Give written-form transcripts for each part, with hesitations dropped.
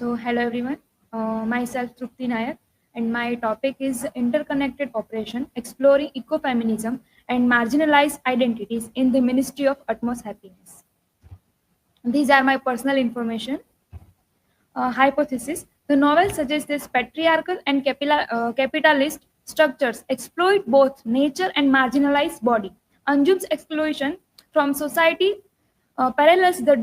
Hello everyone. Myself Trupti Nayak, and my topic is interconnected operation, exploring ecofeminism and marginalized identities in the Ministry of Utmost Happiness. These are my personal information. Hypothesis: the novel suggests that patriarchal and capitalist structures exploit both nature and marginalized body. Anjum's exclusion from society parallels the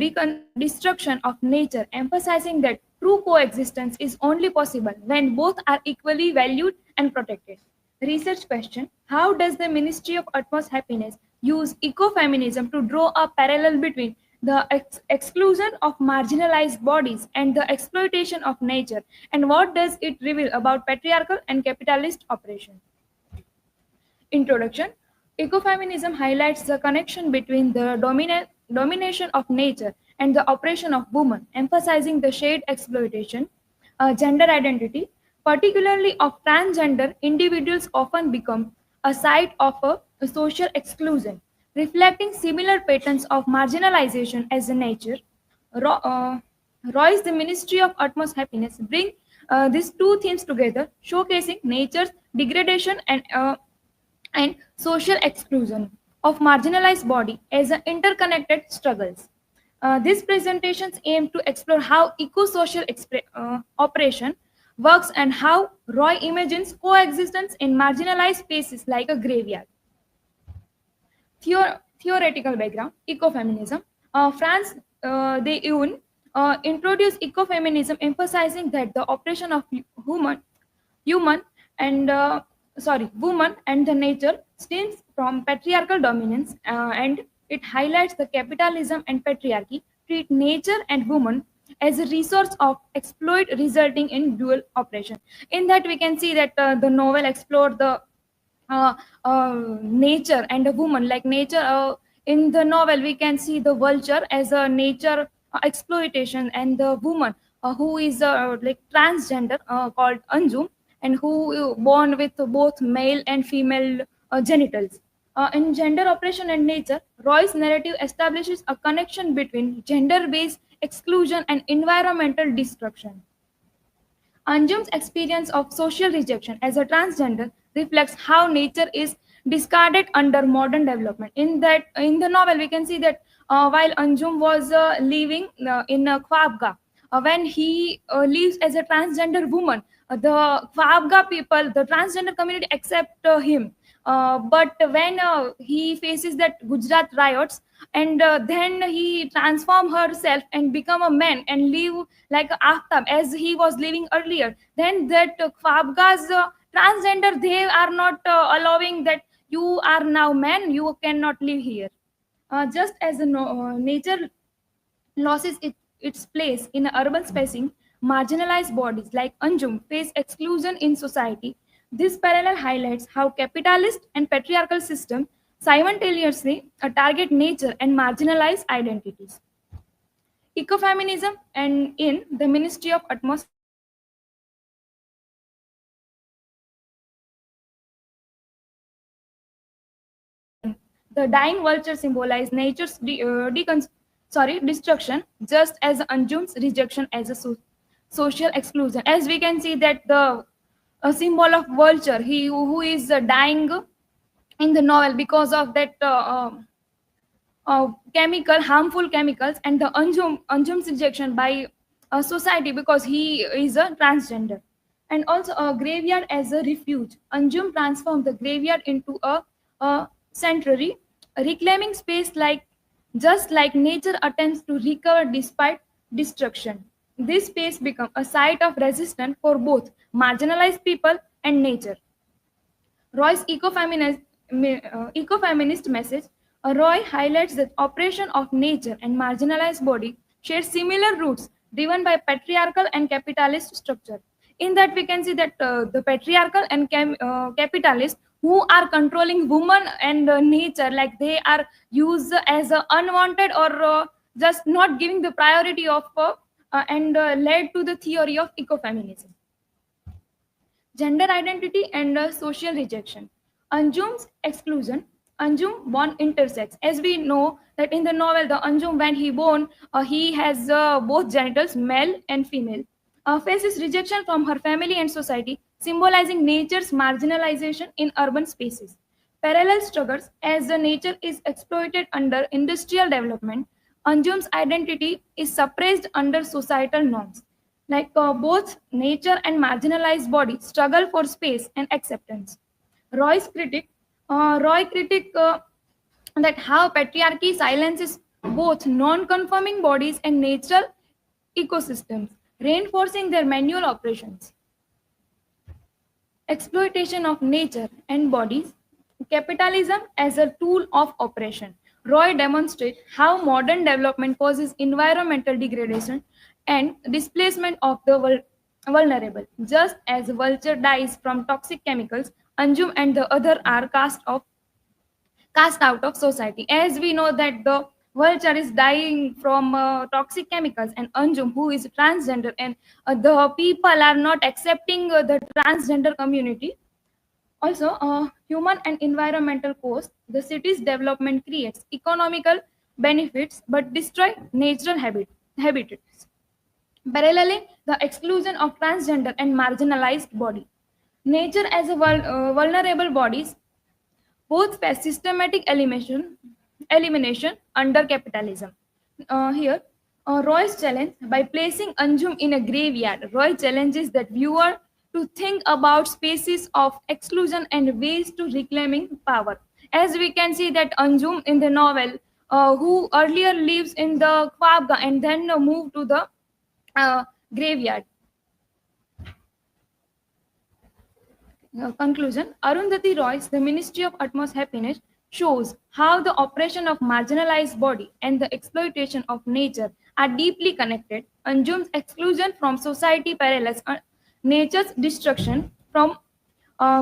destruction of nature, emphasizing that true coexistence is only possible when both are equally valued and protected. Research question: how does the Ministry of Utmost Happiness use ecofeminism to draw a parallel between the exclusion of marginalized bodies and the exploitation of nature, and what does it reveal about patriarchal and capitalist operation? Introduction: ecofeminism highlights the connection between the domination of nature and the oppression of women, emphasizing the shared exploitation. Gender identity, particularly of transgender individuals, often become a site of a social exclusion, reflecting similar patterns of marginalization as a nature. Ro- uh, Roy's The Ministry of Utmost Happiness bring these two themes together, showcasing nature's degradation and social exclusion of marginalized body as an interconnected struggles. These presentations aim to explore how eco-social operation works and how Roy imagines coexistence in marginalized spaces like a graveyard. Theoretical background: ecofeminism. France de Eun introduced ecofeminism, emphasizing that the oppression of human and woman and the nature stems from patriarchal dominance, and it highlights the capitalism and patriarchy treat nature and woman as a resource of exploit, resulting in dual oppression. In that, we can see that the novel explored the nature and a woman. Like nature, in the novel we can see the vulture as a nature exploitation, and the woman who is like transgender, called Anjum, and who born with both male and female genitals. In Gender Oppression and Nature, Roy's narrative establishes a connection between gender-based exclusion and environmental destruction. Anjum's experience of social rejection as a transgender reflects how nature is discarded under modern development. In the novel, we can see that while Anjum was living in Khwabga, when he lives as a transgender woman, the Khwabga people, the transgender community, accept him. But when he faces that Gujarat riots, and then he transform herself and become a man and live like Aftab as he was living earlier. Then that Khwabga's transgender, they are not allowing that you are now man, you cannot live here. Just as the nature loses its place in urban spacing, marginalized bodies like Anjum face exclusion in society. This parallel highlights how capitalist and patriarchal systems simultaneously target nature and marginalized identities. Ecofeminism and in the Ministry of Utmost the dying vulture symbolizes nature's destruction, just as Anjum's rejection as a social exclusion. As we can see that the a symbol of vulture, he who is dying in the novel because of that harmful chemicals, and the Anjum's rejection by society because he is a transgender. And also a graveyard as a refuge. Anjum transformed the graveyard into a sanctuary, reclaiming space like just like nature attempts to recover despite destruction. This space becomes a site of resistance for both marginalized people and nature. Roy's ecofeminist message. Roy highlights that oppression of nature and marginalized body share similar roots driven by patriarchal and capitalist structure. In that, we can see that the patriarchal and capitalist who are controlling woman and nature, like they are used as unwanted, or just not giving the priority of and led to the theory of ecofeminism. Gender identity and social rejection. Anjum's exclusion. Anjum born intersex. As we know that in the novel, the Anjum when he born, he has both genitals, male and female. faces rejection from her family and society, symbolizing nature's marginalization in urban spaces. Parallel struggles as the nature is exploited under industrial development, Anjum's identity is suppressed under societal norms. Both nature and marginalized body struggle for space and acceptance. Roy critic that how patriarchy silences both non-conforming bodies and natural ecosystems, reinforcing their manual operations. Exploitation of nature and bodies, capitalism as a tool of oppression. Roy demonstrates how modern development causes environmental degradation and displacement of the vulnerable. Just as vulture dies from toxic chemicals, Anjum and the other are cast out of society. As we know that the vulture is dying from toxic chemicals, and Anjum, who is transgender, and the people are not accepting the transgender community. Also, human and environmental cost. The city's development creates economical benefits but destroy natural habitats. Parallelly, the exclusion of transgender and marginalized body. Nature as a vulnerable bodies both face systematic elimination under capitalism. Here, Roy's challenge by placing Anjum in a graveyard. Roy challenges that viewer to think about spaces of exclusion and ways to reclaiming power. As we can see that Anjum in the novel, who earlier lives in the Kwabga and then moved to the graveyard. Conclusion. Arundhati Roy's The Ministry of Utmost Happiness shows how the oppression of marginalized body and the exploitation of nature are deeply connected. Anjum's exclusion from society parallels nature's destruction from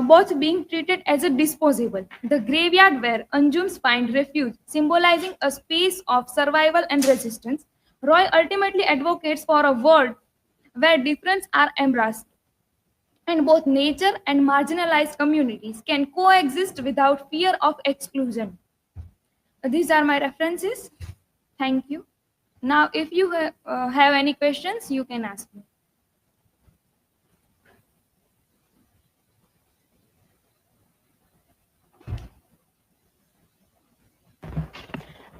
both being treated as a disposable. The graveyard where Anjums find refuge, symbolizing a space of survival and resistance. Roy ultimately advocates for a world where differences are embraced and both nature and marginalized communities can coexist without fear of exclusion. These are my references. Thank you. Now, if you have any questions, you can ask me.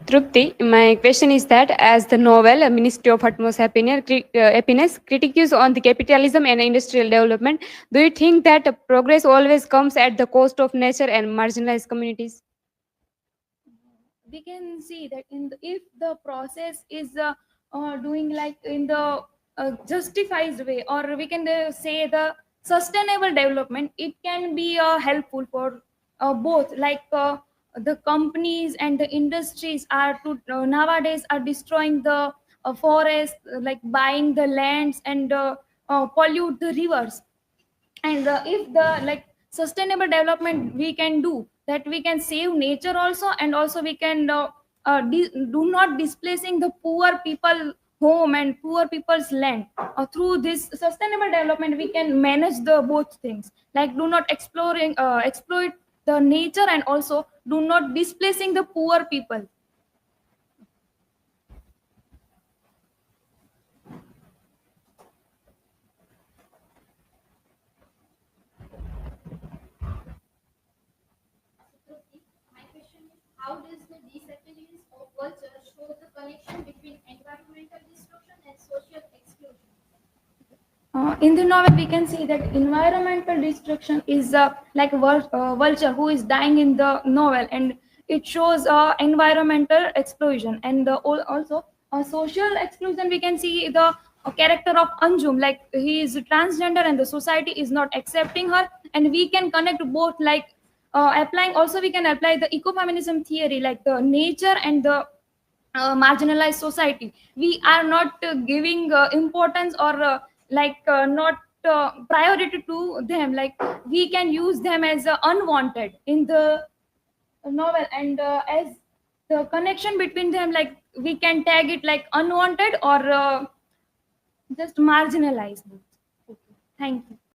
Trupti, my question is that as the novel A Ministry of Utmost Happiness critiques on the capitalism and industrial development, do you think that progress always comes at the cost of nature and marginalized communities? We can see that if the process is doing like in the justified way, or we can say the sustainable development, it can be helpful for both the companies and the industries are to nowadays are destroying the forest, like buying the lands and pollute the rivers. And if the sustainable development we can do that, we can save nature also, and also we can do not displacing the poor people home and poor people's land. Through this sustainable development we can manage the both things, like do not exploit the nature, and also do not displacing the poor people. My question is, how does the disappearance of culture show the connection between environmental destruction and social exclusion? In the novel, we can see that environmental destruction is like a vulture who is dying in the novel, and it shows environmental explosion, and also social exclusion. We can see the character of Anjum, like he is transgender, and the society is not accepting her, and we can connect both, like applying. Also, we can apply the ecofeminism theory, like the nature and the marginalized society. We are not giving importance, or not priority to them, like we can use them as unwanted in the novel, and as the connection between them, like we can tag it like unwanted or just marginalized. Okay. Thank you.